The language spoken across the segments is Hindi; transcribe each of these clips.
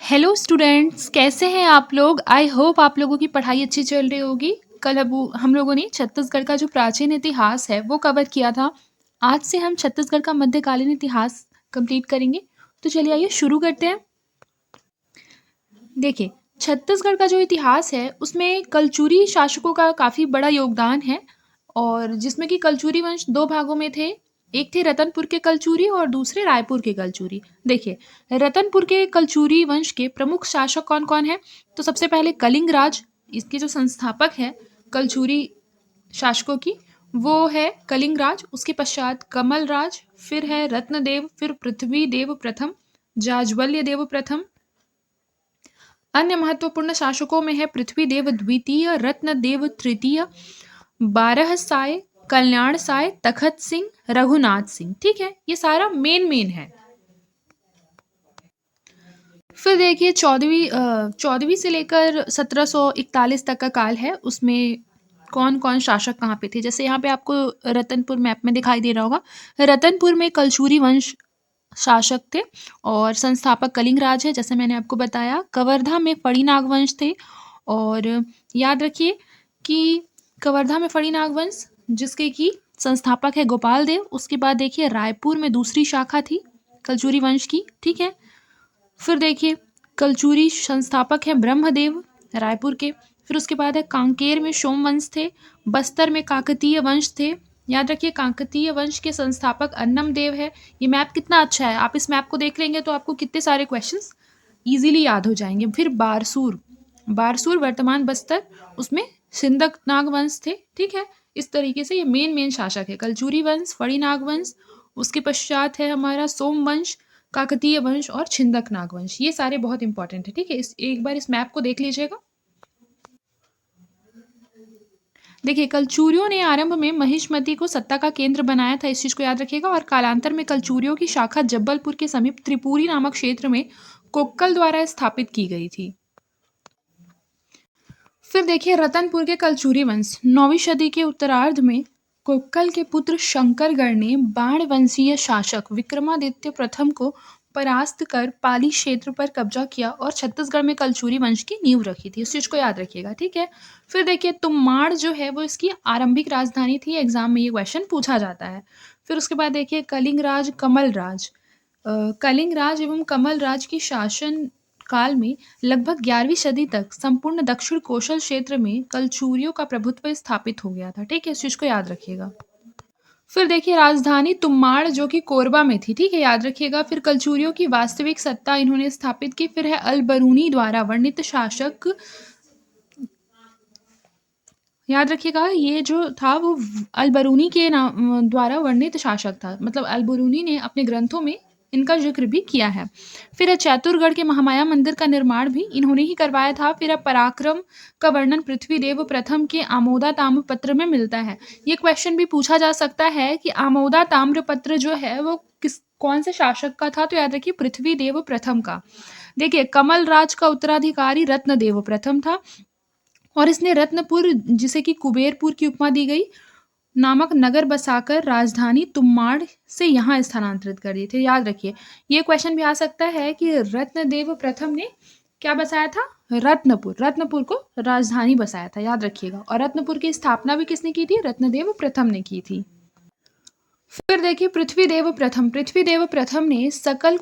हेलो स्टूडेंट्स, कैसे हैं आप लोग? आई होप आप लोगों की पढ़ाई अच्छी चल रही होगी। कल अब हम लोगों ने छत्तीसगढ़ का जो प्राचीन इतिहास है वो कवर किया था। आज से हम छत्तीसगढ़ का मध्यकालीन इतिहास कंप्लीट करेंगे। तो चलिए आइए शुरू करते हैं। देखिए, छत्तीसगढ़ का जो इतिहास है उसमें कलचुरी शासकों का काफ़ी बड़ा योगदान है और जिसमें कि कलचुरी वंश दो भागों में थे। एक थे रतनपुर के कलचुरी और दूसरे रायपुर के कलचुरी। देखिए, रतनपुर के कलचुरी वंश के प्रमुख शासक कौन कौन है? तो सबसे पहले कलिंग राज, इसके जो संस्थापक है कलचुरी शासकों की, वो है कलिंग राज। उसके पश्चात कमल राज, फिर है रत्नदेव, फिर पृथ्वी देव प्रथम, जाज्वल्य देव प्रथम। अन्य महत्वपूर्ण शासकों में है पृथ्वीदेव द्वितीय, रत्नदेव तृतीय, बारह साय, कल्याण साय, तखत सिंह, रघुनाथ सिंह। ठीक है, ये सारा मेन है। फिर देखिए, चौदहवीं से लेकर 1741 तक का काल है। उसमें कौन कौन शासक कहाँ पे थे? जैसे यहाँ पे आपको रतनपुर मैप में दिखाई दे रहा होगा। रतनपुर में कलचुरी वंश शासक थे और संस्थापक कलिंग राज है, जैसे मैंने आपको बताया। कवर्धा में फड़ी नागवंश थे और याद रखिए कि कवर्धा में फड़ी नागवंश जिसके कि संस्थापक है गोपाल देव। उसके बाद देखिए रायपुर में दूसरी शाखा थी कलचुरी वंश की। ठीक है, फिर देखिए कलचुरी संस्थापक हैं ब्रह्मदेव रायपुर के। फिर उसके बाद है कांकेर में सोमवंश थे, बस्तर में काकतीय वंश थे। याद रखिए काकतीय वंश के संस्थापक अन्नम देव है। ये मैप कितना अच्छा है, आप इस मैप को देख लेंगे तो आपको कितने सारे क्वेश्चंस इजीली याद हो जाएंगे। फिर बारसूर, बारसूर वर्तमान बस्तर, उसमें सिंधक नागवंश थे। ठीक है, इस तरीके से ये मेन शासक है। कलचुरी वंश, फड़ी नागवंश, उसके पश्चात है हमारा सोमवंश, काकतीय वंश और छिंदक नागवंश। ये सारे बहुत इंपॉर्टेंट है। ठीक है, इस एक बार इस मैप को देख लीजिएगा। देखिए, कलचुरियों ने आरंभ में महिष्मती को सत्ता का केंद्र बनाया था, इस चीज को याद रखिएगा। और कालांतर में कलचुरियों की शाखा जब्बलपुर के समीप त्रिपुरी नामक क्षेत्र में कोक्कल द्वारा स्थापित की गई थी। फिर देखिए रतनपुर के कलचुरी वंश 9वीं सदी के उत्तरार्ध में कोक्कल के पुत्र शंकरगढ़ ने बाण वंशीय शासक विक्रमादित्य प्रथम को परास्त कर पाली क्षेत्र पर कब्जा किया और छत्तीसगढ़ में कलचुरी वंश की नींव रखी थी। इस चीज को याद रखिएगा। ठीक है, फिर देखिए तुम्माड़ जो है वो इसकी आरंभिक राजधानी थी। एग्जाम में ये क्वेश्चन पूछा जाता है। फिर उसके बाद देखिए कलिंग राज, कमल राज। कलिंग राज एवं कमल राज की शासन काल में लगभग 11वीं सदी तक संपूर्ण दक्षिण कोशल क्षेत्र में कलचुरियों का प्रभुत्व स्थापित हो गया था। ठीक है, इस चीज को याद रखिएगा। फिर देखिए राजधानी तुम्माड़ जो कि कोरबा में थी। ठीक है, याद रखिएगा। फिर कलचुरियों की वास्तविक सत्ता इन्होंने स्थापित की। फिर है अलबरूनी द्वारा वर्णित शासक, याद रखिएगा ये जो था वो अलबरूनी के नाम द्वारा वर्णित शासक था। मतलब अलबरूनी ने अपने ग्रंथों में इनका जिक्र भी किया है। फिर चैतुरगढ़ के महामाया मंदिर का निर्माण भी इन्होंने ही करवाया था। फिर पराक्रम का वर्णन पृथ्वीदेव प्रथम के आमोदा ताम्रपत्र में मिलता है। ये क्वेश्चन भी पूछा जा सकता है कि आमोदा ताम्रपत्र जो है वो कौन से शासक का था? तो याद रखिए पृथ्वीदेव प्रथम का। देखिए कमल राज का उत्तराधिकारी रत्नदेव प्रथम था और इसने रत्नपुर, जिसे कि कुबेरपुर की उपमा दी गई, नामक नगर बसाकर राजधानी तुम्माड़ से यहाँ स्थानांतरित कर दिए थे। याद रखिए ये क्वेश्चन भी आ सकता है कि रत्नदेव प्रथम ने क्या बसाया था? रत्नपुर, रत्नपुर को राजधानी बसाया था। याद रखिएगा। और रत्नपुर की स्थापना भी किसने की थी? रत्नदेव प्रथम ने की थी। फिर देखिए पृथ्वीदेव प्रथम, पृथ्वीदेव प्रथम ने सकल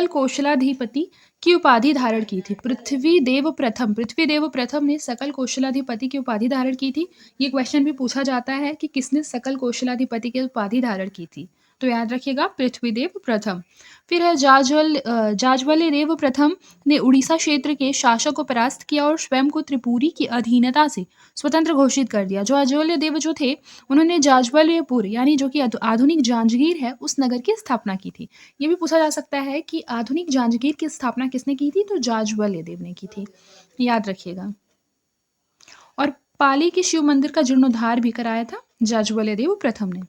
कौशलाधिपति की उपाधि धारण की थी। पृथ्वीदेव प्रथम, पृथ्वीदेव प्रथम ने सकल कौशलाधिपति की उपाधि धारण की थी। ये क्वेश्चन भी पूछा जाता है कि किसने सकल कौशलाधिपति की उपाधि धारण की थी? तो याद रखिएगा पृथ्वीदेव प्रथम। फिर है जाज्वल्य देव प्रथम ने उड़ीसा क्षेत्र के शासक को परास्त किया और स्वयं को त्रिपुरी की अधीनता से स्वतंत्र घोषित कर दिया। जो जाज्वल्य देव जो थे उन्होंने जाज्वल्यपुर यानी जो कि आधुनिक जांजगीर है उस नगर की स्थापना की थी। ये भी पूछा जा सकता है कि आधुनिक जांजगीर की स्थापना किसने की थी? तो जाज्वल्य देव ने की थी। याद रखिएगा। और पाली के शिव मंदिर का जीर्णोद्धार भी कराया था जाज्वल्य देव प्रथम ने।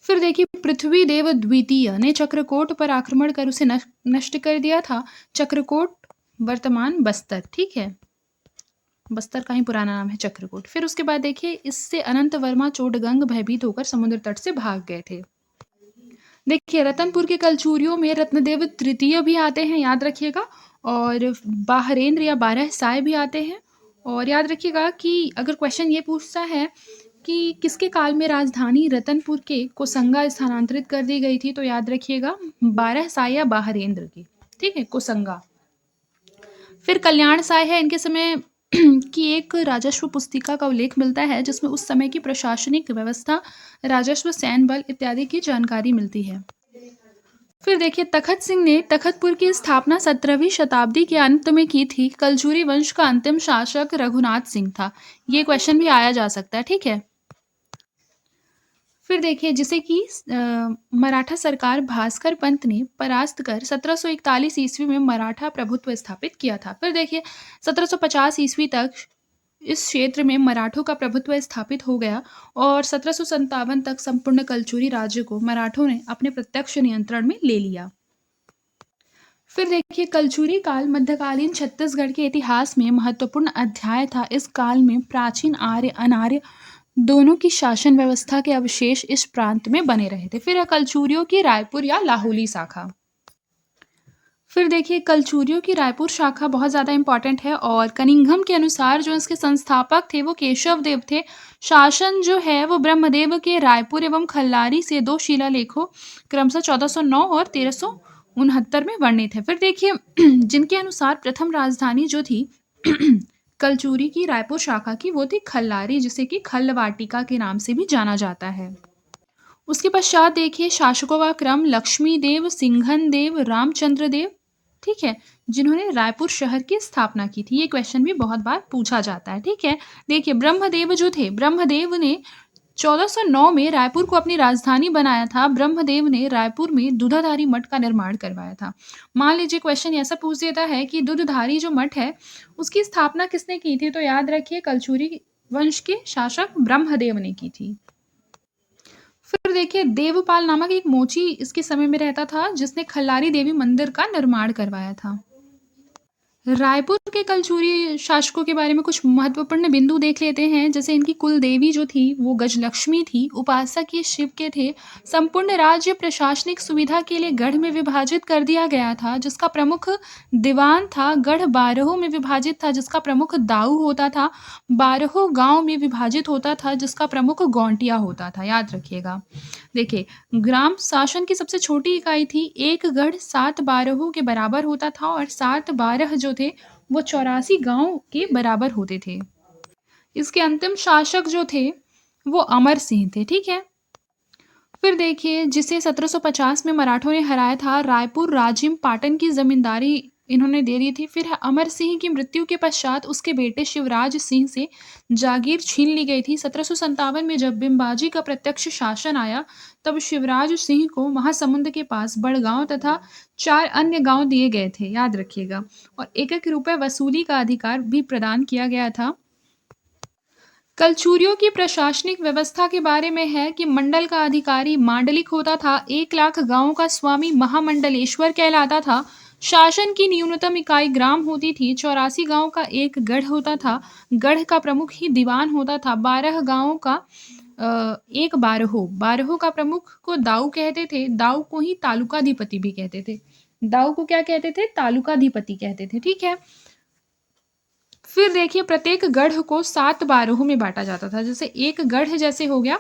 फिर देखिए पृथ्वीदेव द्वितीय ने चक्रकोट पर आक्रमण कर उसे नष्ट कर दिया था। चक्रकोट वर्तमान बस्तर। ठीक है, बस्तर का ही पुराना नाम है चक्रकोट। फिर उसके बाद देखिए इससे अनंत वर्मा चोटगंग भयभीत होकर समुद्र तट से भाग गए थे। देखिए रतनपुर के कलचूरियों में रत्नदेव तृतीय भी आते हैं, याद रखिएगा, और बाहरेंद्र या बारहसाय भी आते हैं। और याद रखिएगा कि अगर क्वेश्चन ये पूछता है कि किसके काल में राजधानी रतनपुर के कोसंगा स्थानांतरित कर दी गई थी, तो याद रखिएगा बारहसाय या बाहरेंद्र की, ठीक है, कोसंगा। फिर कल्याण साय है, इनके समय की एक राजस्व पुस्तिका का उल्लेख मिलता है जिसमें उस समय की प्रशासनिक व्यवस्था, राजस्व, सैन्य बल इत्यादि की जानकारी मिलती है। फिर देखिए तखत सिंह ने तखतपुर की स्थापना 17वीं शताब्दी के अंत में की थी। कलचूरी वंश का अंतिम शासक रघुनाथ सिंह था। ये क्वेश्चन भी आया जा सकता है, ठीक है। फिर देखिए जिसे कि मराठा सरकार भास्कर पंत ने परास्त कर 1741 ईस्वी में मराठा प्रभुत्व स्थापित किया था। फिर देखिए 1750 ईस्वी तक इस क्षेत्र में मराठों का प्रभुत्व स्थापित हो गया और 1757 तक संपूर्ण कलचुरी राज्य को मराठों ने अपने प्रत्यक्ष नियंत्रण में ले लिया। फिर देखिए कलचुरी काल मध्यकालीन छत्तीसगढ़ के इतिहास में महत्वपूर्ण अध्याय था। इस काल में प्राचीन आर्य अनार्य दोनों की शासन व्यवस्था के अवशेष इस प्रांत में बने रहे थे। फिर कलचुरियों की रायपुर या लाहौली शाखा। फिर देखिए कलचुरियों की रायपुर शाखा बहुत ज़्यादा इंपॉर्टेंट है और कनिंघम के अनुसार जो इसके संस्थापक थे वो केशव देव थे। शासन जो है वो ब्रह्मदेव के रायपुर एवं खल्लारी से 2 शिलालेखों क्रमशः 1409 और 1369 में वर्णित है। फिर देखिए जिनके अनुसार प्रथम राजधानी जो थी कलचुरी की रायपुर शाखा की वो थी खल्लारी, जिसे कि खल्लवाटिका के नाम से भी जाना जाता है। उसके पश्चात देखिए शासकों का क्रम लक्ष्मी देव, सिंघन देव, रामचंद्र देव, ठीक है, जिन्होंने रायपुर शहर की स्थापना की थी। ये क्वेश्चन भी बहुत बार पूछा जाता है, ठीक है। देखिए ब्रह्मदेव जो थे, ब्रह्मदेव ने 1409 में रायपुर को अपनी राजधानी बनाया था। ब्रह्मदेव ने रायपुर में दूधाधारी मठ का निर्माण करवाया था। मान लीजिए क्वेश्चन ऐसा पूछ देता है कि दूधाधारी जो मठ है उसकी स्थापना किसने की थी, तो याद रखिए कलचुरी वंश के शासक ब्रह्मदेव ने की थी। फिर देखिए देवपाल नामक एक मोची इसके समय में रहता था जिसने खल्लारी देवी मंदिर का निर्माण करवाया था। रायपुर के कलचुरी शासकों के बारे में कुछ महत्वपूर्ण बिंदु देख लेते हैं। जैसे इनकी कुल देवी जो थी वो गजलक्ष्मी थी, उपासक ये शिव के थे। संपूर्ण राज्य प्रशासनिक सुविधा के लिए गढ़ में विभाजित कर दिया गया था जिसका प्रमुख दीवान था। गढ़ 12 में विभाजित था जिसका प्रमुख दाऊ होता था। 12 गांव में विभाजित होता था जिसका प्रमुख गौंटिया होता था, याद रखिएगा। देखिए ग्राम शासन की सबसे छोटी इकाई थी। एक गढ़ 7 बारहों के बराबर होता था और 7 बारह जो थे वो 84 गांव के बराबर होते थे। इसके अंतिम शासक जो थे वो अमर सिंह थे, ठीक है। फिर देखिए जिसे 1750 में मराठों ने हराया था, रायपुर राजिम पाटन की जमींदारी इन्होंने दे दी थी। फिर अमर सिंह की मृत्यु के पश्चात उसके बेटे शिवराज सिंह से जागीर छीन ली गई थी। 1757 में जब बिम्बाजी का प्रत्यक्ष शासन आया तब शिवराज सिंह को महासमुंद के पास बड़गांव तथा 4 अन्य गांव दिए गए थे, याद रखिएगा, और 1-1 रुपए वसूली का अधिकार भी प्रदान किया गया था। कलचुरियों की प्रशासनिक व्यवस्था के बारे में है कि मंडल का अधिकारी मांडलिक होता था। 1 लाख गांवों का स्वामी महामंडलेश्वर कहलाता था। शासन की न्यूनतम इकाई ग्राम होती थी। 84 गांव का एक गढ़ होता था। गढ़ का प्रमुख ही दीवान होता था। 12 गांवों का एक बारहो, बारहो का प्रमुख को दाऊ कहते थे। दाऊ को ही तालुकाधिपति भी कहते थे। दाऊ को क्या कहते थे? तालुकाधिपति कहते थे, ठीक है। फिर देखिए प्रत्येक गढ़ को 7 बारहों में बांटा जाता था। जैसे एक गढ़ जैसे हो गया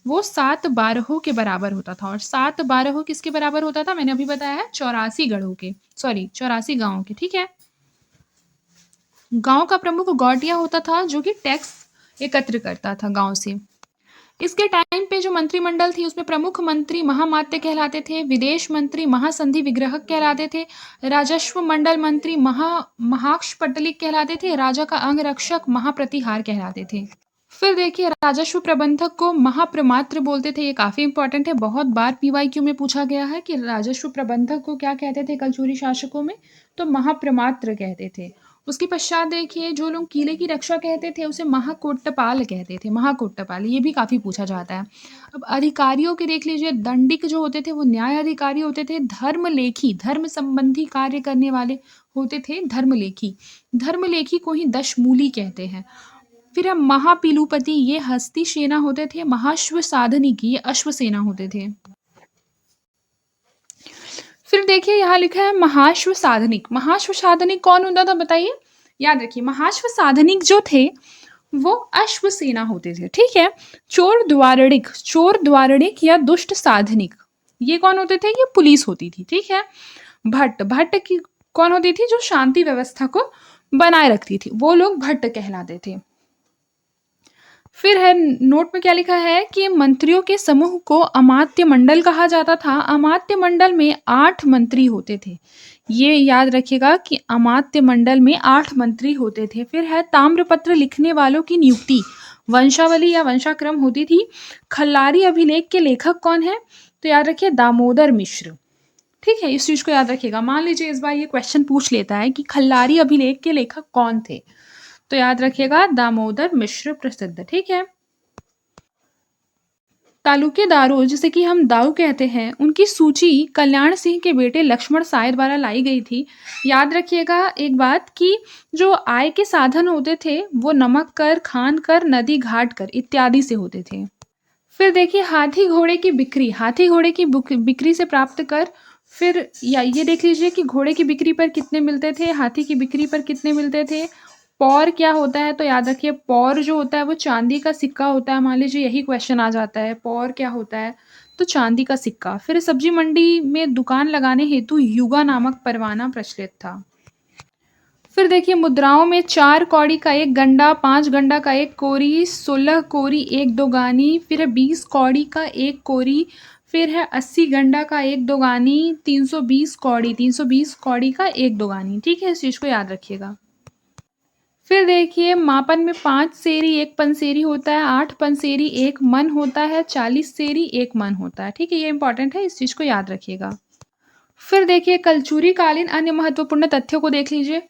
वो 7 बारहों के बराबर होता था। और 7 बारहों किसके बराबर होता था? मैंने अभी बताया है 84 गढ़ों के, 84 गांवों के, ठीक है। गांव का प्रमुख गौटिया होता था जो कि टैक्स एकत्र करता था गांव से। इसके टाइम पे जो मंत्रिमंडल थी उसमें प्रमुख मंत्री महामात्य कहलाते थे। विदेश मंत्री महासंधि विग्रहक कहलाते थे। राजस्व मंडल मंत्री महाक्षपटलिक कहलाते थे। राजा का अंगरक्षक महाप्रतिहार कहलाते थे। फिर देखिए राजस्व प्रबंधक को महाप्रमात्र बोलते थे। ये काफी इंपॉर्टेंट है, बहुत बार पीवाईक्यू में पूछा गया है कि राजस्व प्रबंधक को क्या कहते थे कलचुरी शासकों में, तो महाप्रमात्र कहते थे। उसके पश्चात देखिए जो लोग किले की रक्षा कहते थे उसे महाकोट्टपाल कहते थे। महाकोट्टपाल, ये भी काफी पूछा जाता है। अब अधिकारियों के देख लीजिए, दंडिक जो होते थे वो न्याय अधिकारी होते थे। धर्मलेखी, धर्म संबंधी कार्य करने वाले होते थे धर्मलेखी। धर्मलेखी को ही दशमूली कहते हैं। फिर हम महापिलुपति, ये हस्ती सेना होते थे। महाश्व साधनिकी, ये अश्व सेना होते थे। फिर देखिए यहाँ लिखा है महाश्व साधनिक। महाश्व साधनिक कौन होता था बताइए? याद रखिए महाश्व साधनिक जो थे वो अश्व सेना होते थे, ठीक है। चोर द्वारणिक या दुष्ट साधनिक, ये कौन होते थे? ये पुलिस होती थी, ठीक है। भट्ट की कौन होती थी? जो शांति व्यवस्था को बनाए रखती थी, वो लोग भट्ट कहलाते थे। फिर है नोट में क्या लिखा है कि मंत्रियों के समूह को अमात्य मंडल कहा जाता था। अमात्य मंडल में 8 मंत्री होते थे। ये याद रखिएगा कि अमात्य मंडल में 8 मंत्री होते थे। फिर है ताम्रपत्र लिखने वालों की नियुक्ति वंशावली या वंशाक्रम होती थी। खल्लारी अभिलेख के लेखक कौन है? तो याद रखिए दामोदर मिश्र, ठीक है। इस चीज को याद रखिएगा। मान लीजिए इस बार ये क्वेश्चन पूछ लेता है कि खल्लारी अभिलेख के लेखक कौन थे, तो याद रखिएगा दामोदर मिश्र प्रसिद्ध, ठीक है। तालुकेदारों जिसे कि हम दाऊ कहते हैं, उनकी सूची कल्याण सिंह के बेटे लक्ष्मण साय द्वारा लाई गई थी। याद रखिएगा एक बात कि जो आय के साधन होते थे वो नमक कर, खान कर, नदी घाट कर इत्यादि से होते थे। फिर देखिए हाथी घोड़े की बिक्री, हाथी घोड़े की बिक्री से प्राप्त कर। फिर या ये देख लीजिए कि घोड़े की बिक्री पर कितने मिलते थे, हाथी की बिक्री पर कितने मिलते थे। पौर क्या होता है? तो याद रखिए पौर जो होता है वो चांदी का सिक्का होता है। मान लीजिए यही क्वेश्चन आ जाता है, पौर क्या होता है? तो चांदी का सिक्का। फिर सब्जी मंडी में दुकान लगाने हेतु युगा नामक परवाना प्रचलित था। फिर देखिए मुद्राओं में 4 कौड़ी का 1 गंडा, 5 गंडा का 1 कोरी, 16 कोरी 1 दोगानी, फिर 20 कौड़ी का 1 कोरी, फिर है 80 गंडा का 1 दोगानी, 320 कौड़ी का 1 दोगानी, ठीक है। इस चीज को याद रखिएगा। फिर देखिए मापन में 5 सेरी 1 पंसेरी होता है, 8 पंसेरी 1 मन होता है, 40 सेरी 1 मन होता है, ठीक है। ये इंपॉर्टेंट है, इस चीज को याद रखिएगा। फिर देखिए कलचुरी कालीन अन्य महत्वपूर्ण तथ्यों को देख लीजिए।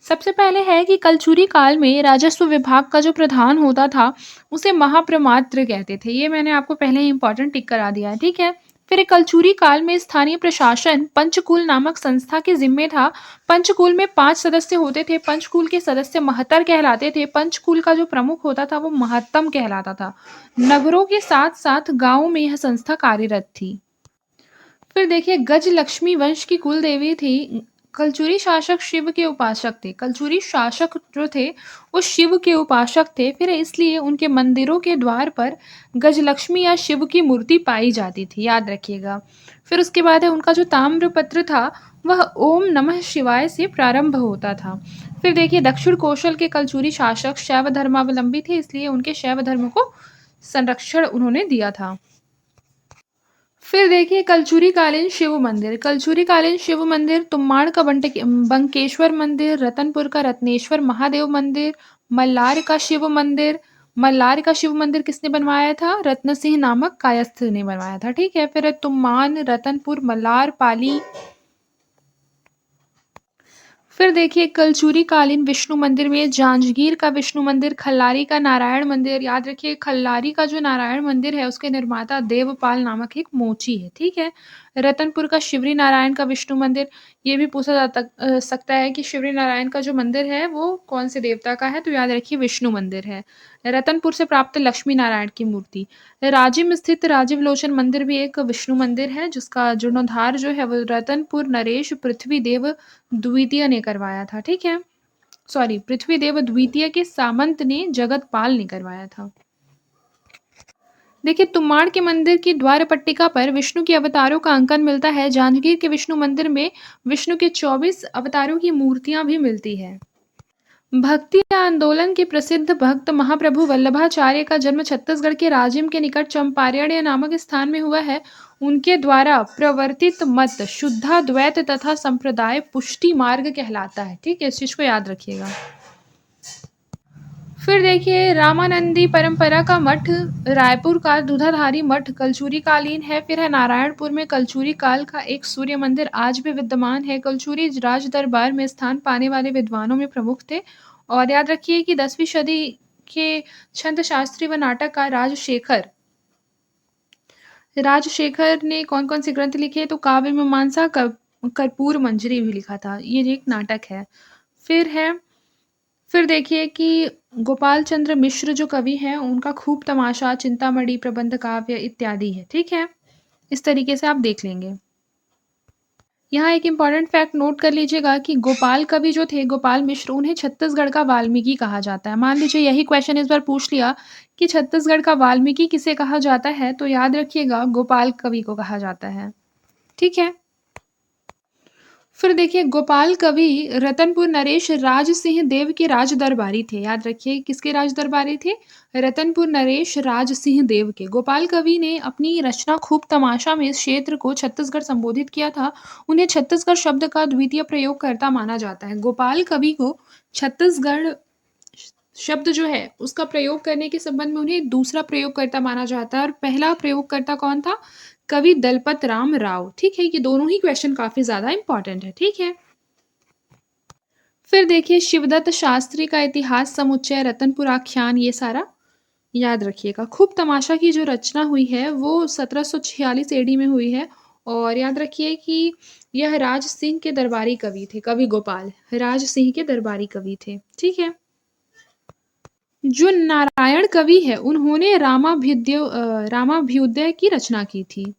सबसे पहले है कि कलचुरी काल में राजस्व विभाग का जो प्रधान होता था उसे महाप्रमात्र कहते थे। ये मैंने आपको पहले ही इंपॉर्टेंट टिक करा दिया है, ठीक है। फिर कलचुरी काल में स्थानीय प्रशासन पंचकुल नामक संस्था के जिम्मे था। पंचकुल में 5 सदस्य होते थे। पंचकुल के सदस्य महतर कहलाते थे। पंचकुल का जो प्रमुख होता था वो महत्तम कहलाता था। नगरों के साथ साथ गांवों में यह संस्था कार्यरत थी। फिर देखिए गज लक्ष्मी वंश की कुल देवी थी। कलचुरी शासक शिव के उपासक थे। कलचुरी शासक जो थे वो शिव के उपासक थे। फिर इसलिए उनके मंदिरों के द्वार पर गजलक्ष्मी या शिव की मूर्ति पाई जाती थी, याद रखिएगा। फिर उसके बाद है उनका जो ताम्रपत्र था वह ओम नमः शिवाय से प्रारंभ होता था। फिर देखिए दक्षिण कौशल के कलचुरी शासक शैव धर्मावलंबी थे, इसलिए उनके शैव धर्म को संरक्षण उन्होंने दिया था। फिर देखिए कलचुरी कालीन शिव मंदिर। कलचुरी कालीन शिव मंदिर तुम्माड़ का बंकेश्वर मंदिर, रतनपुर का रत्नेश्वर महादेव मंदिर, मल्लार का शिव मंदिर। मल्लार का शिव मंदिर किसने बनवाया था? रत्न सिंह नामक कायस्थ ने बनवाया था, ठीक है। फिर तुम्मान, रतनपुर, मल्लार, पाली। फिर देखिए कलचुरी कालीन विष्णु मंदिर में जांजगीर का विष्णु मंदिर, खल्लारी का नारायण मंदिर। याद रखिए खल्लारी का जो नारायण मंदिर है उसके निर्माता देवपाल नामक एक मोची है, ठीक है। रतनपुर का शिवरी नारायण का विष्णु मंदिर। ये भी पूछा सकता है कि शिवरी नारायण का जो मंदिर है वो कौन से देवता का है, तो याद रखिए विष्णु मंदिर है। रतनपुर से प्राप्त लक्ष्मी नारायण की मूर्ति। राजिम में स्थित राजीव लोचन मंदिर भी एक विष्णु मंदिर है जिसका जीर्णोद्धार जो है वो रतनपुर नरेश पृथ्वी देव द्वितीय ने करवाया था, ठीक है। सॉरी, पृथ्वी देव द्वितीय के सामंत ने जगतपाल ने करवाया था। देखिए तुम्माड़ के मंदिर की द्वार पट्टिका पर विष्णु के अवतारों का अंकन मिलता है। जांजगीर के विष्णु मंदिर में विष्णु के 24 अवतारों की मूर्तियां भी मिलती है। भक्ति आंदोलन के प्रसिद्ध भक्त महाप्रभु वल्लभाचार्य का जन्म छत्तीसगढ़ के राजिम के निकट चंपारण्य नामक स्थान में हुआ है। उनके द्वारा प्रवर्तित मत शुद्धाद्वैत तथा संप्रदाय पुष्टि मार्ग कहलाता है, ठीक है। इस चीज को याद रखिएगा। फिर देखिए रामानंदी परंपरा का मठ रायपुर का दूधाधारी मठ कलचुरी कालीन है। फिर है नारायणपुर में कलचुरी काल का एक सूर्य मंदिर आज भी विद्यमान है। कलचुरी राज दरबार में स्थान पाने वाले विद्वानों में प्रमुख थे। और याद रखिए कि 10वीं सदी के छंद शास्त्री व नाटककार राजशेखर ने कौन कौन से ग्रंथ लिखे? तो काव्य मीमांसा, कर्पूर मंजरी भी लिखा था। ये एक नाटक है। फिर देखिए कि गोपाल चंद्र मिश्र जो कवि हैं उनका खूब तमाशा, चिंतामणि, प्रबंध काव्य इत्यादि है, ठीक है। इस तरीके से आप देख लेंगे। यहाँ एक इम्पॉर्टेंट फैक्ट नोट कर लीजिएगा कि गोपाल कवि जो थे, गोपाल मिश्र, उन्हें छत्तीसगढ़ का वाल्मीकि कहा जाता है। मान लीजिए यही क्वेश्चन इस बार पूछ लिया कि छत्तीसगढ़ का वाल्मीकि किसे कहा जाता है, तो याद रखिएगा गोपाल कवि को कहा जाता है। ठीक है? फिर देखिए गोपाल कवि रतनपुर नरेश राज सिंह देव के राज दरबारी थे। याद रखिए किसके राज दरबारी थे? रतनपुर नरेश राज सिंह देव के। गोपाल कवि ने अपनी रचना खूब तमाशा में इस क्षेत्र को छत्तीसगढ़ संबोधित किया था। उन्हें छत्तीसगढ़ शब्द का द्वितीय प्रयोगकर्ता माना जाता है। गोपाल कवि को छत्तीसगढ़ शब्द जो है उसका प्रयोग करने के संबंध में उन्हें दूसरा प्रयोगकर्ता माना जाता है और पहला प्रयोगकर्ता कौन था? कवि दलपत राम राव। ठीक है, ये दोनों ही क्वेश्चन काफी ज्यादा इंपॉर्टेंट है। ठीक है, फिर देखिए शिवदत्त शास्त्री का इतिहास समुच्चय, रतनपुर आख्यान, ये सारा याद रखिएगा। खूब तमाशा की जो रचना हुई है वो 1746 एडी में हुई है और याद रखिए कि यह राज सिंह के दरबारी कवि थे। कवि गोपाल राज सिंह के दरबारी कवि थे। ठीक है, जो नारायण कवि है उन्होंने रामाभ्युदय की रचना की थी।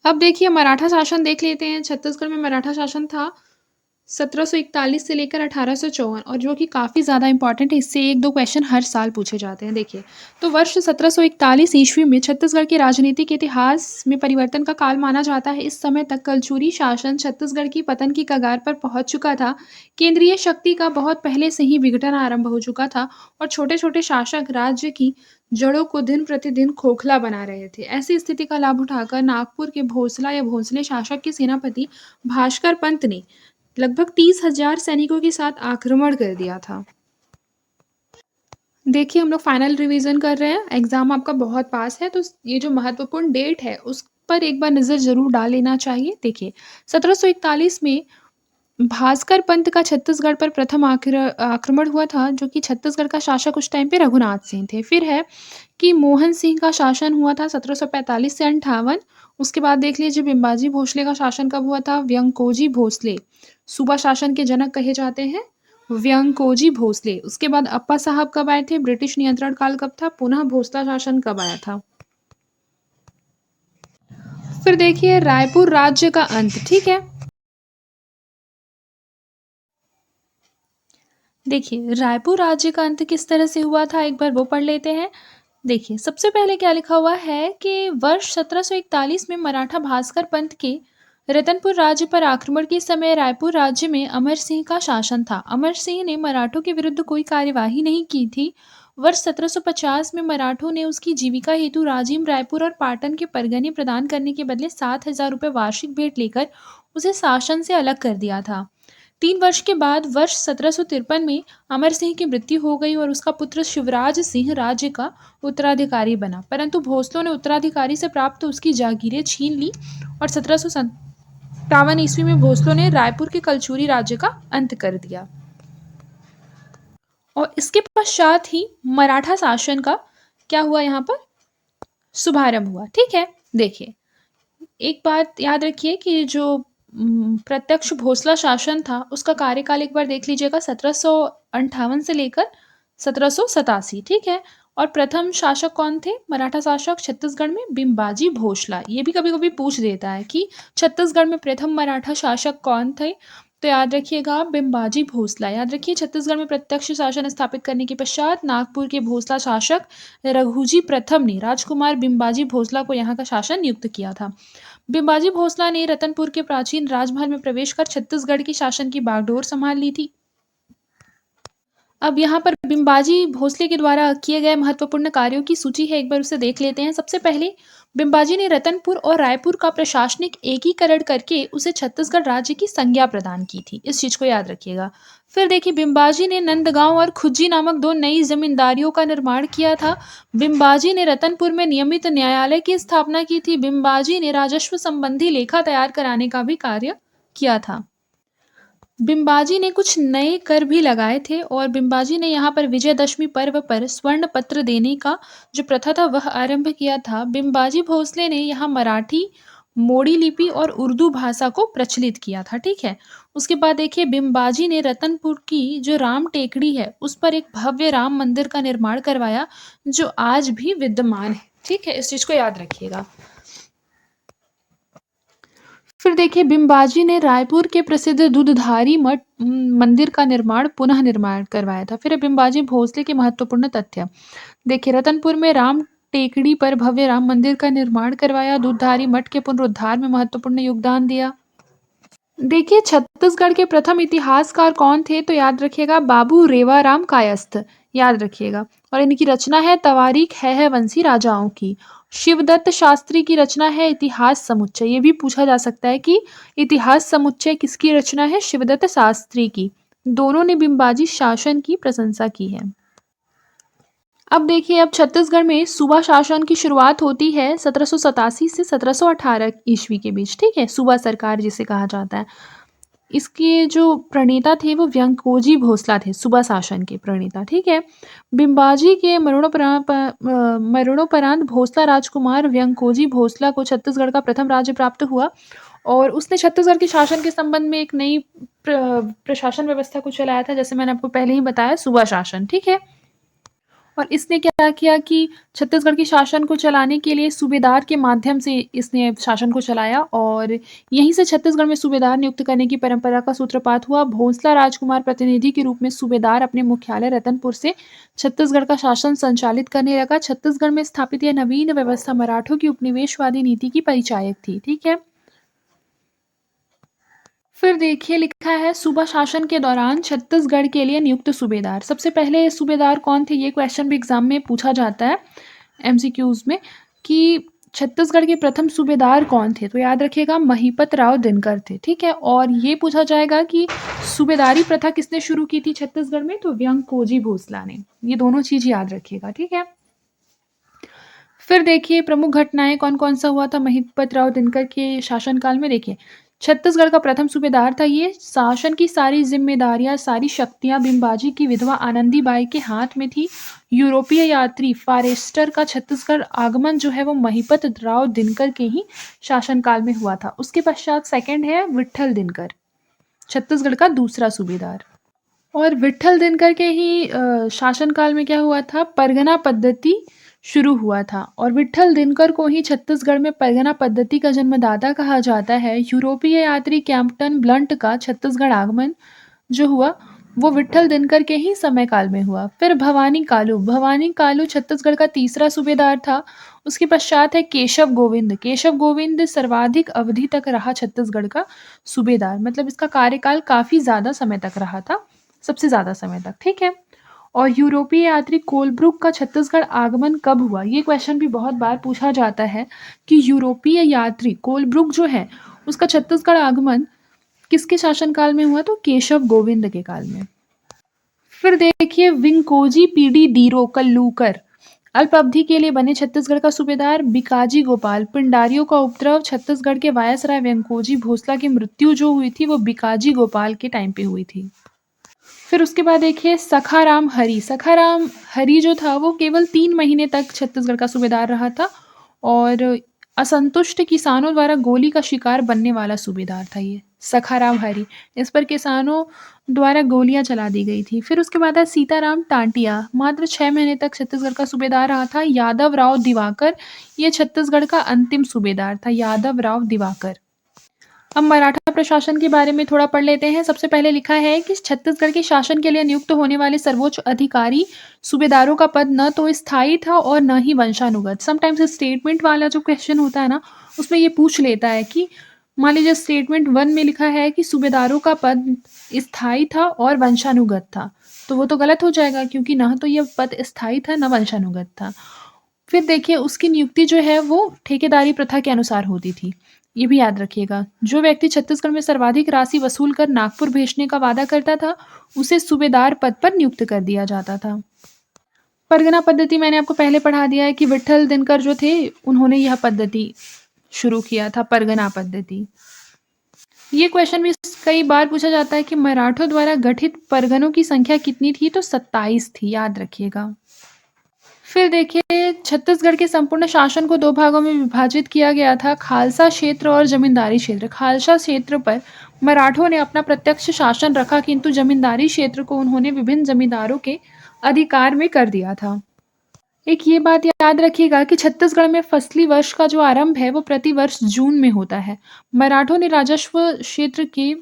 अब देखिए मराठा शासन देख लेते हैं। छत्तीसगढ़ में मराठा शासन था 1741 से लेकर 1854 और जो कि काफ़ी ज़्यादा इंपॉर्टेंट है। इससे 1-2 क्वेश्चन हर साल पूछे जाते हैं। देखिए, तो वर्ष 1741 ईस्वी में छत्तीसगढ़ के राजनीतिक इतिहास में परिवर्तन का काल माना जाता है। इस समय तक कलचुरी शासन छत्तीसगढ़ की पतन की कगार पर पहुंच चुका था। केंद्रीय शक्ति का बहुत पहले से ही विघटन आरंभ हो चुका था और छोटे-छोटे शासक राज्य की जड़ों को दिन प्रतिदिन खोखला बना रहे थे। ऐसी स्थिति का लाभ उठाकर नागपुर के भोसला या भोसले शासक के सेनापति भास्कर पंत ने लगभग 30,000 सैनिकों के साथ आक्रमण कर दिया था। देखिए हम लोग फाइनल रिवीजन कर रहे हैं। एग्जाम आपका बहुत पास है तो ये जो महत्वपूर्ण डेट है उस पर एक बार नज़र ज़रूर डाल लेना चाहिए। देखिए 1741 में भास्कर पंत का छत्तीसगढ़ पर प्रथम आक्रमण हुआ था, जो कि छत्तीसगढ़ का शासक उस टाइम पे रघुनाथ सिंह थे। फिर है कि मोहन सिंह का शासन हुआ था 1745 से 58। उसके बाद देख लीजिए बिम्बाजी भोसले का शासन कब हुआ था? व्यंकोजी भोसले सूबा शासन के जनक कहे जाते हैं, व्यंकोजी भोसले। उसके बाद अप्पा साहब कब आए थे? ब्रिटिश नियंत्रण काल कब था? पुनः भोसला शासन कब आया था? फिर देखिए रायपुर राज्य का अंत। ठीक है, देखिए रायपुर राज्य का अंत किस तरह से हुआ था, एक बार वो पढ़ लेते हैं। देखिए सबसे पहले क्या लिखा हुआ है कि वर्ष 1741 में मराठा भास्कर पंत के रतनपुर राज्य पर आक्रमण के समय रायपुर राज्य में अमर सिंह का शासन था। अमर सिंह ने मराठों के विरुद्ध कोई कार्यवाही नहीं की थी। वर्ष 1750 में मराठों ने उसकी जीविका हेतु राजिम, रायपुर और पाटन के परगने प्रदान करने के बदले 7,000 रुपये वार्षिक भेंट लेकर उसे शासन से अलग कर दिया था। 3 वर्ष के बाद वर्ष 1753 में अमर सिंह की मृत्यु हो गई और उसका पुत्र शिवराज सिंह राज्य का उत्तराधिकारी बना, परंतु भोसलों ने उत्तराधिकारी से प्राप्त उसकी जागीरें छीन ली और 1757 ईस्वी में भोसलों ने रायपुर के कलचुरी राज्य का अंत कर दिया और इसके पश्चात ही मराठा शासन का क्या हुआ, यहाँ पर शुभारंभ हुआ। ठीक है, देखिए एक बात याद रखिए कि जो प्रत्यक्ष भोसला शासन था उसका कार्यकाल एक बार देख लीजिएगा 1758 से लेकर 1787। ठीक है, और प्रथम शासक कौन थे मराठा शासक छत्तीसगढ़ में? बिम्बाजी भोसला। ये भी कभी कभी पूछ देता है कि छत्तीसगढ़ में प्रथम मराठा शासक कौन थे, तो याद रखिएगा बिम्बाजी भोसला। याद रखिए छत्तीसगढ़ में प्रत्यक्ष शासन स्थापित करने के पश्चात नागपुर के भोसला शासक रघुजी प्रथम ने राजकुमार बिम्बाजी भोसला को यहाँ का शासन नियुक्त किया था। बिम्बाजी भोसला ने रतनपुर के प्राचीन राजमहल में प्रवेश कर छत्तीसगढ़ की शासन की बागडोर संभाल ली थी। अब यहाँ पर बिम्बाजी भोसले के द्वारा किए गए महत्वपूर्ण कार्यों की सूची है, एक बार उसे देख लेते हैं। सबसे पहले बिम्बाजी ने रतनपुर और रायपुर का प्रशासनिक एकीकरण करके उसे छत्तीसगढ़ राज्य की संज्ञा प्रदान की थी। इस चीज को याद रखिएगा। फिर देखिए बिम्बाजी ने नंदगांव और खुज्जी नामक 2 नई जमींदारियों का निर्माण किया था। बिम्बाजी ने रतनपुर में नियमित न्यायालय की स्थापना की थी। बिम्बाजी ने राजस्व संबंधी लेखा तैयार कराने का भी कार्य किया था। बिम्बाजी ने कुछ नए कर भी लगाए थे और बिम्बाजी ने यहाँ पर विजयदशमी पर्व पर स्वर्ण पत्र देने का जो प्रथा था वह आरंभ किया था। बिम्बाजी भोसले ने यहाँ मराठी, मोड़ी लिपि और उर्दू भाषा को प्रचलित किया था। ठीक है, उसके बाद देखिए बिम्बाजी ने रतनपुर की जो राम टेकड़ी है उस पर एक भव्य राम मंदिर का निर्माण करवाया जो आज भी विद्यमान है। ठीक है, इस चीज को याद रखिएगा। फिर देखिए बिंबाजी ने रायपुर के प्रसिद्ध दूधधारी मठ मंदिर का पुनः निर्माण करवाया था। फिर बिंबाजी भोसले के महत्वपूर्ण तथ्य। देखिए रतनपुर में राम टेकड़ी पर भव्य राम मंदिर का निर्माण करवाया, दूधधारी मठ के पुनरुद्धार में महत्वपूर्ण योगदान दिया। देखिए छत्तीसगढ़ के प्रथम इतिहासकार कौन थे? तो याद रखिएगा बाबू रेवाराम कायस्थ, याद रखिएगा। और इनकी रचना है तवारीख है वंशी राजाओं की। शिवदत्त शास्त्री की रचना है इतिहास समुच्चय। ये भी पूछा जा सकता है कि इतिहास समुच्चय किसकी रचना है? शिवदत्त शास्त्री की। दोनों ने बिंबाजी शासन की प्रशंसा की है। अब देखिए अब छत्तीसगढ़ में सूबा शासन की शुरुआत होती है 1787 से 1718 ईस्वी के बीच, ठीक है, सूबा सरकार जिसे कहा जाता है। इसके जो प्रणेता थे वो व्यंकोजी भोसला थे, सूबा शासन के प्रणेता, ठीक है। बिंबाजी के मरणोपरांत भोसला राजकुमार व्यंकोजी भोसला को छत्तीसगढ़ का प्रथम राज्य प्राप्त हुआ और उसने छत्तीसगढ़ के शासन के संबंध में एक नई प्रशासन व्यवस्था को चलाया था, जैसे मैंने आपको पहले ही बताया, सूबा शासन, ठीक है। और इसने क्या किया कि छत्तीसगढ़ के शासन को चलाने के लिए सूबेदार के माध्यम से इसने शासन को चलाया और यहीं से छत्तीसगढ़ में सूबेदार नियुक्त करने की परंपरा का सूत्रपात हुआ। भोसला राजकुमार प्रतिनिधि के रूप में सूबेदार अपने मुख्यालय रतनपुर से छत्तीसगढ़ का शासन संचालित करने लगा। छत्तीसगढ़ में स्थापित यह नवीन व्यवस्था मराठों की उपनिवेशवादी नीति की परिचायक थी, ठीक है। फिर देखिए लिखा है सूबा शासन के दौरान छत्तीसगढ़ के लिए नियुक्त सूबेदार। सबसे पहले सूबेदार कौन थे? ये क्वेश्चन भी एग्जाम में पूछा जाता है एमसीक्यूज में कि छत्तीसगढ़ के प्रथम सूबेदार कौन थे? तो याद रखिएगा महिपत राव दिनकर थे, ठीक है। और ये पूछा जाएगा कि सूबेदारी प्रथा किसने शुरू की थी छत्तीसगढ़ में? तो व्यंकोजी भोसला ने। ये दोनों चीज याद रखिएगा, ठीक है। फिर देखिए प्रमुख घटनाएं कौन कौन सा हुआ था महिपत राव दिनकर के शासनकाल में। देखिए छत्तीसगढ़ का प्रथम सूबेदार था ये। शासन की सारी जिम्मेदारियां, सारी शक्तियां बिंबाजी की विधवा आनंदीबाई के हाथ में थी। यूरोपीय यात्री फॉरेस्टर का छत्तीसगढ़ आगमन जो है वो महिपत राव दिनकर के ही शासनकाल में हुआ था। उसके पश्चात सेकंड है विट्ठल दिनकर, छत्तीसगढ़ का दूसरा सूबेदार। और विट्ठल दिनकर के ही शासनकाल में क्या हुआ था? परगना पद्धति शुरू हुआ था और विट्ठल दिनकर को ही छत्तीसगढ़ में परगना पद्धति का जन्मदाता कहा जाता है। यूरोपीय यात्री कैप्टन ब्लंट का छत्तीसगढ़ आगमन जो हुआ वो विट्ठल दिनकर के ही समय काल में हुआ। फिर भवानी कालू छत्तीसगढ़ का तीसरा सूबेदार था। उसके पश्चात है केशव गोविंद सर्वाधिक अवधि तक रहा छत्तीसगढ़ का सूबेदार, मतलब इसका कार्यकाल काफी ज्यादा समय तक रहा था, सबसे ज्यादा समय तक, ठीक है। और यूरोपीय यात्री कोलब्रुक का छत्तीसगढ़ आगमन कब हुआ? ये क्वेश्चन भी बहुत बार पूछा जाता है कि यूरोपीय यात्री कोलब्रुक जो है उसका छत्तीसगढ़ आगमन किसके शासनकाल में हुआ? तो केशव गोविंद के काल में। फिर देखिए विंकोजी पीडी डीरो कल्लूकर अल्प अवधि के लिए बने छत्तीसगढ़ का सूबेदार। बिकाजी गोपाल पिंडारियों का उपद्रव, छत्तीसगढ़ के वायसराय व्यंकोजी भोसला की मृत्यु जो हुई थी वो बिकाजी गोपाल के टाइम पे हुई थी। फिर उसके बाद देखिए सखाराम हरी जो था वो केवल 3 महीने तक छत्तीसगढ़ का सूबेदार रहा था और असंतुष्ट किसानों द्वारा गोली का शिकार बनने वाला सूबेदार था ये सखाराम हरी। इस पर किसानों द्वारा गोलियां चला दी गई थी। फिर उसके बाद है सीताराम टांटिया, मात्र 6 महीने तक छत्तीसगढ़ का सूबेदार रहा था। यादव राव दिवाकर, ये छत्तीसगढ़ का अंतिम सूबेदार था, यादव राव दिवाकर। अब मराठा प्रशासन के बारे में थोड़ा पढ़ लेते हैं। सबसे पहले लिखा है कि छत्तीसगढ़ के शासन के लिए नियुक्त होने वाले सर्वोच्च अधिकारी सूबेदारों का पद न तो स्थायी था और न ही वंशानुगत। समटाइम्स स्टेटमेंट वाला जो क्वेश्चन होता है ना उसमें ये पूछ लेता है कि मान लीजिए स्टेटमेंट 1 में लिखा है कि सूबेदारों का पद स्थायी था और वंशानुगत था, तो वो तो गलत हो जाएगा क्योंकि ना तो ये पद स्थायी था न वंशानुगत था। फिर देखिए उसकी नियुक्ति जो है वो ठेकेदारी प्रथा के अनुसार होती थी, ये भी याद रखिएगा। जो व्यक्ति छत्तीसगढ़ में सर्वाधिक राशि वसूल कर नागपुर भेजने का वादा करता था उसे सूबेदार पद पर नियुक्त कर दिया जाता था। परगना पद्धति मैंने आपको पहले पढ़ा दिया है कि विट्ठल दिनकर जो थे उन्होंने यह पद्धति शुरू किया था, परगना पद्धति। ये क्वेश्चन भी कई बार पूछा जाता है कि मराठों द्वारा गठित परगनों की संख्या कितनी थी? तो 27 थी, याद रखिएगा। फिर देखिए छत्तीसगढ़ के संपूर्ण शासन को 2 भागों में विभाजित किया गया था, खालसा क्षेत्र और जमींदारी क्षेत्र। खालसा क्षेत्र पर मराठों ने अपना प्रत्यक्ष शासन रखा किंतु जमींदारी क्षेत्र को उन्होंने विभिन्न जमींदारों के अधिकार में कर दिया था। एक ये बात याद रखिएगा कि छत्तीसगढ़ में फसली वर्ष का जो आरंभ है वो प्रतिवर्ष जून में होता है। मराठों ने राजस्व क्षेत्र के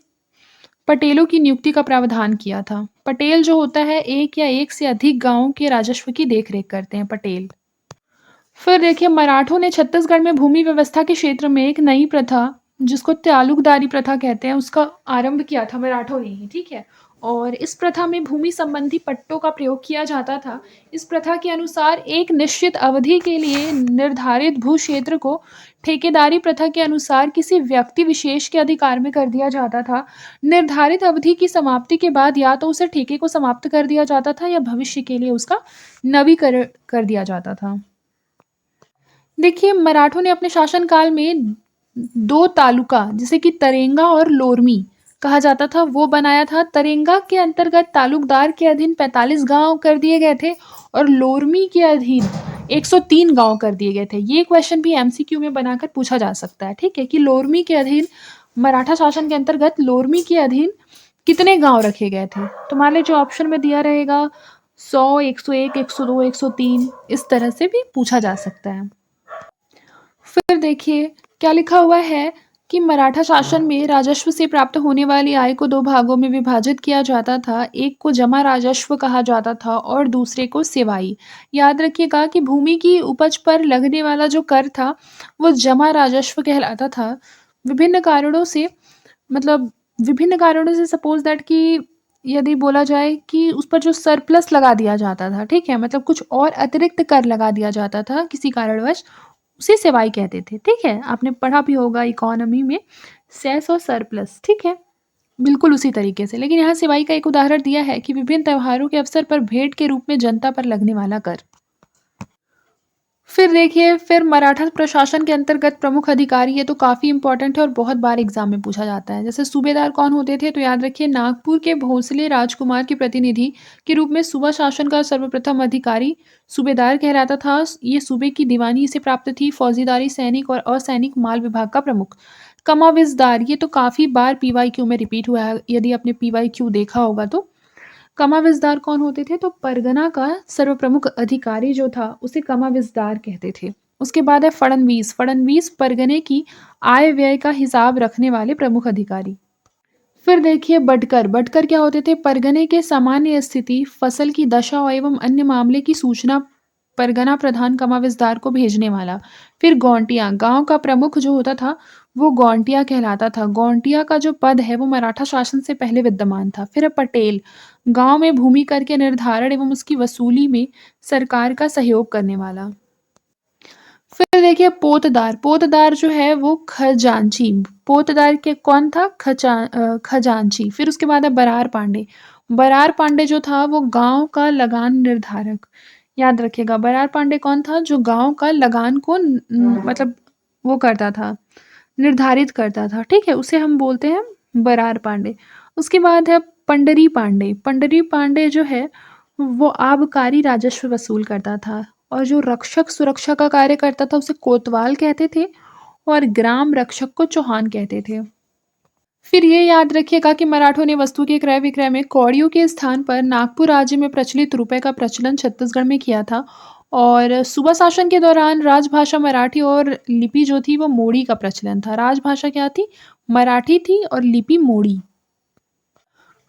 पटेलों की नियुक्ति का प्रावधान किया था। पटेल जो होता है एक या एक से अधिक गांवों के राजस्व की देखरेख करते हैं पटेल। फिर देखिए मराठों ने छत्तीसगढ़ में भूमि व्यवस्था के क्षेत्र में एक नई प्रथा जिसको तालुकदारी प्रथा कहते हैं उसका आरंभ किया था मराठों ने ही, ठीक है। और इस प्रथा में भूमि संबंधी पट्टों का प्रयोग किया जाता था। इस प्रथा के अनुसार एक निश्चित अवधि के लिए निर्धारित भू क्षेत्र को ठेकेदारी प्रथा के अनुसार किसी व्यक्ति विशेष के अधिकार में कर दिया जाता था। निर्धारित अवधि की समाप्ति के बाद या तो उसे ठेके को समाप्त कर दिया जाता था या भविष्य के लिए उसका नवीकरण कर दिया जाता था। देखिए मराठों ने अपने शासनकाल में 2 तालुका जिसे कि तरेंगा और लोरमी कहा जाता था वो बनाया था। तरेंगा के अंतर्गत तालुकदार के अधीन 45 गांव कर दिए गए थे और लोरमी के अधीन 103 गांव कर दिए गए थे। ये क्वेश्चन भी एमसीक्यू में बनाकर पूछा जा सकता है, ठीक है, कि लोरमी के अधीन मराठा शासन के अंतर्गत लोरमी के अधीन कितने गांव रखे गए थे। तो मान लीजिए ऑप्शन में दिया रहेगा 100, 101, 102, 103, इस तरह से भी पूछा जा सकता है। फिर देखिए क्या लिखा हुआ है कि मराठा शासन में राजस्व से प्राप्त होने वाली आय को 2 भागों में विभाजित किया जाता था। एक को जमा राजस्व कहा जाता था और दूसरे को सेवाई। याद रखिएगा कि भूमि की उपज पर लगने वाला जो कर था वो जमा राजस्व कहलाता था। विभिन्न कारणों से मतलब विभिन्न कारणों से सपोज दैट कि यदि बोला जाए कि उस पर जो सरप्लस लगा दिया जाता था, ठीक है, मतलब कुछ और अतिरिक्त कर लगा दिया जाता था किसी कारणवश, उसे सेवाई कहते थे, ठीक है। आपने पढ़ा भी होगा इकोनॉमी में सेस और सरप्लस, ठीक है, बिल्कुल उसी तरीके से। लेकिन यहाँ सेवाई का एक उदाहरण दिया है कि विभिन्न त्योहारों के अवसर पर भेंट के रूप में जनता पर लगने वाला कर। फिर देखिए फिर मराठा प्रशासन के अंतर्गत प्रमुख अधिकारी, ये तो काफ़ी इंपॉर्टेंट है और बहुत बार एग्जाम में पूछा जाता है। जैसे सूबेदार कौन होते थे, तो याद रखिए नागपुर के भोसले राजकुमार के प्रतिनिधि के रूप में सूबा शासन का सर्वप्रथम अधिकारी सूबेदार कहलाता था। ये सूबे की दीवानी से प्राप्त थी। फौजीदारी, सैनिक और असैनिक माल विभाग का प्रमुख। कमाविजदार, ये तो काफ़ी बार पीवाईक्यू में रिपीट हुआ है, यदि आपने पीवाईक्यू देखा होगा तो। कमाविजदार कौन होते थे, तो परगना का सर्वप्रमुख अधिकारी जो था उसे कमाविजदार कहते थे। उसके बाद है फड़नवीस। फड़नवीस परगने की आय व्यय का हिसाब रखने वाले प्रमुख अधिकारी। फिर देखिए बटकर। बटकर क्या होते थे, परगने के सामान्य स्थिति, फसल की दशा एवं अन्य मामले की सूचना परगना प्रधान कमाविजदार को भेजने वाला। फिर गौंटिया, गांव का प्रमुख जो होता था वो गौंटिया कहलाता था। गौंटिया का जो पद है वो मराठा शासन से पहले विद्यमान था। फिर है पटेल, गांव में भूमि कर के निर्धारण एवं उसकी वसूली में सरकार का सहयोग करने वाला। फिर देखिए पोतदार। पोतदार जो है वो खजांची। पोतदार के कौन था, खजांची। फिर उसके बाद है बरार पांडे। बरार पांडे जो था वो गांव का लगान निर्धारक। याद रखिएगा बरार पांडे कौन था, जो गांव का लगान को मतलब वो करता था, निर्धारित करता था, ठीक है, उसे हम बोलते हैं बरार पांडे। उसके बाद है पंडरी पांडे। पंडरी पांडे जो है वो आबकारी राजस्व वसूल करता था और जो रक्षक सुरक्षा का कार्य करता था उसे कोतवाल कहते थे और ग्राम रक्षक को चौहान कहते थे। फिर ये याद रखिएगा कि मराठों ने वस्तु के क्रय विक्रय में कौड़ियों के स्थान पर नागपुर राज्य में प्रचलित रुपए का प्रचलन छत्तीसगढ़ में किया था। और सूबा शासन के दौरान राजभाषा मराठी और लिपि जो थी वो मोड़ी का प्रचलन था। राजभाषा क्या थी, मराठी थी और लिपि मोड़ी।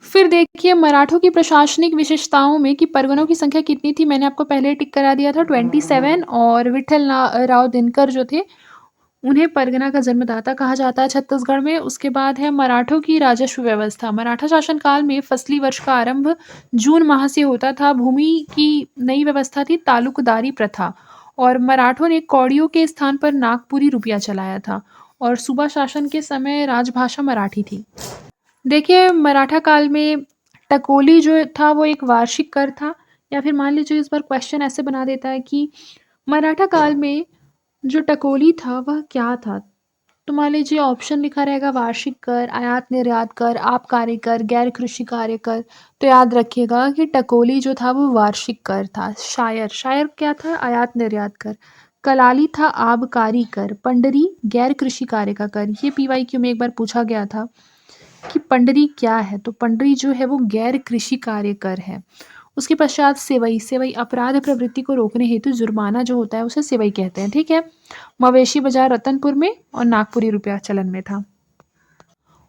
फिर देखिए मराठों की प्रशासनिक विशेषताओं में कि परगनों की संख्या कितनी थी, मैंने आपको पहले टिक करा दिया था 27। और विठल राव दिनकर जो थे उन्हें परगना का जन्मदाता कहा जाता है छत्तीसगढ़ में। उसके बाद है मराठों की राजस्व व्यवस्था। मराठा शासनकाल में फसली वर्ष का आरंभ जून माह से होता था। भूमि की नई व्यवस्था थी तालुकदारी प्रथा और मराठों ने कौड़ियों के स्थान पर नागपुरी रुपया चलाया था और सूबा शासन के समय राजभाषा मराठी थी। देखिए मराठा काल में टकोली जो था वो एक वार्षिक कर था, या फिर मान लीजिए इस बार क्वेश्चन ऐसे बना देता है कि मराठा काल में जो टकोली था वह क्या था। तो मान लीजिए ऑप्शन लिखा रहेगा वार्षिक कर, आयात निर्यात कर, आबकारी कर, गैर कृषि कार्य कर। तो याद रखिएगा कि टकोली जो था वो वार्षिक कर था। शायर, शायर क्या था, आयात निर्यात कर। कलाली था आबकारी कर। पंडरी गैर कृषि कार्य का कर। ये पीवाईक्यू में एक बार पूछा गया था कि पंडरी क्या है, तो पंडरी जो है वो गैर कृषि कार्य कर है। उसके पश्चात सेवई, सेवई अपराध प्रवृत्ति को रोकने हेतु जुर्माना जो होता है उसे सेवई कहते हैं, ठीक है। मवेशी बाजार रतनपुर में और नागपुरी रुपया चलन में था।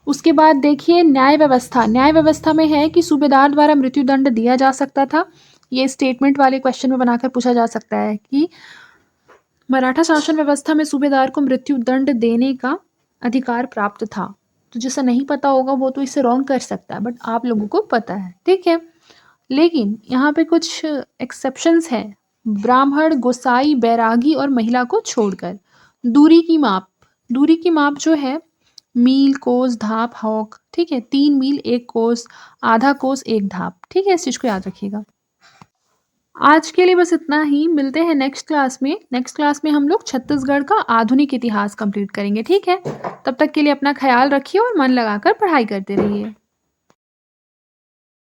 उसके बाद देखिए न्याय व्यवस्था। न्याय व्यवस्था में है कि सूबेदार द्वारा मृत्युदंड दिया जा सकता था। ये स्टेटमेंट वाले क्वेश्चन में बनाकर पूछा जा सकता है कि मराठा शासन व्यवस्था में सूबेदार को मृत्युदंड देने का अधिकार प्राप्त था। तो जिसे नहीं पता होगा वो तो इसे रॉन्ग कर सकता है, बट आप लोगों को पता है, ठीक है। लेकिन यहाँ पे कुछ एक्सेप्शंस हैं, ब्राह्मण, गोसाई, बैरागी और महिला को छोड़कर। दूरी की माप, दूरी की माप जो है मील, कोस, धाप, हॉक, ठीक है। 3 मील 1 कोस, आधा कोस 1 धाप, ठीक है। इस चीज़ को याद रखिएगा। आज के लिए बस इतना ही, मिलते हैं नेक्स्ट क्लास में। नेक्स्ट क्लास में हम लोग छत्तीसगढ़ का आधुनिक इतिहास कंप्लीट करेंगे, ठीक है। तब तक के लिए अपना ख्याल रखिए और मन लगाकर पढ़ाई करते रहिए।